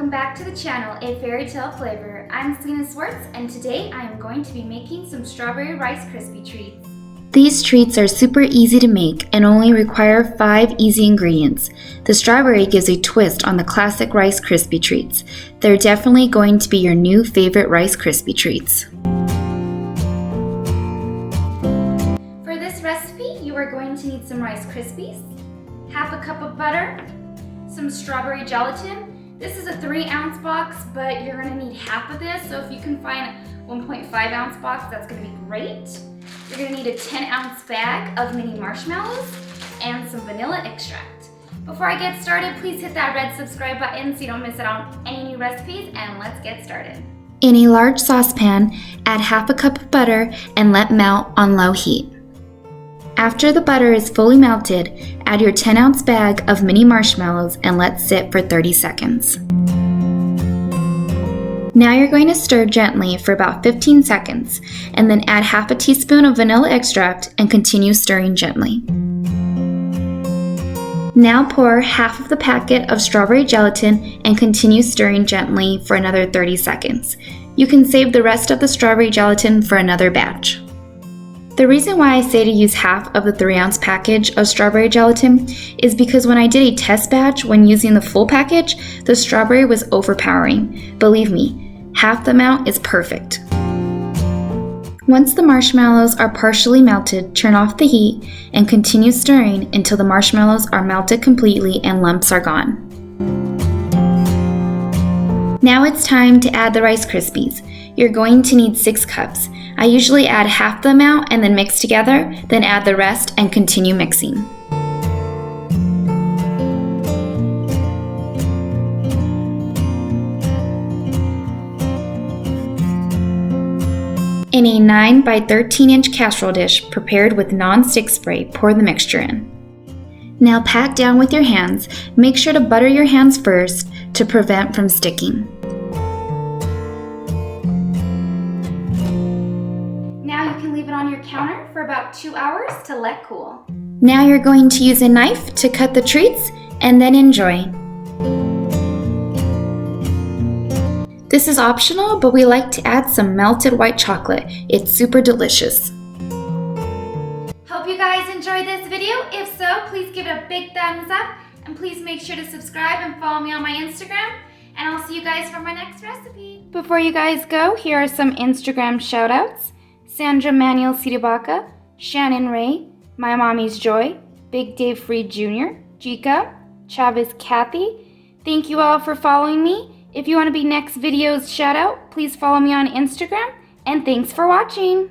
welcome back to the channel, A Fairytale Flavor. I'm Celina and today I am going to be making some strawberry Rice Krispie treats. These treats are super easy to make and only require 5 easy ingredients. The strawberry gives a twist on the classic Rice Krispie treats. They're definitely going to be your new favorite Rice Krispie treats. For this recipe, you are going to need some Rice Krispies, half a cup of butter, some strawberry gelatin. This is a 3-ounce box, but you're gonna need half of this, so if you can find a 1.5-ounce box, that's gonna be great. You're gonna need a 10-ounce bag of mini marshmallows and some vanilla extract. Before I get started, please hit that red subscribe button so you don't miss out on any new recipes, and let's get started. In a large saucepan, add half a cup of butter and let melt on low heat. After the butter is fully melted, add your 10-ounce bag of mini marshmallows and let sit for 30 seconds. Now you're going to stir gently for about 15 seconds and then add half a teaspoon of vanilla extract and continue stirring gently. Now pour half of the packet of strawberry gelatin and continue stirring gently for another 30 seconds. You can save the rest of the strawberry gelatin for another batch. The reason why I say to use half of the 3-ounce package of strawberry gelatin is because when I did a test batch when using the full package, the strawberry was overpowering. Believe me, half the amount is perfect. Once the marshmallows are partially melted, turn off the heat and continue stirring until the marshmallows are melted completely and lumps are gone. Now it's time to add the Rice Krispies. You're going to need 6 cups. I usually add half the amount and then mix together, then add the rest and continue mixing. In a 9 by 13 inch casserole dish prepared with non-stick spray, pour the mixture in. Now pat down with your hands. Make sure to butter your hands first to prevent from sticking. Now you can leave it on your counter for about 2 hours to let cool. Now you're going to use a knife to cut the treats and then enjoy. This is optional, but we like to add some melted white chocolate. It's super delicious. Hope you guys enjoyed this video. If so, please give it a big thumbs up and please make sure to subscribe and follow me on my Instagram, and I'll see you guys for my next recipe. Before you guys go, here are some Instagram shout outs. Sandra Manuel Sidibaka, Shannon Ray, My Mommy's Joy, Big Dave Freed Jr., Jika, Chavez Kathy. Thank you all for following me. If you want to be next video's shout out, please follow me on Instagram, and thanks for watching.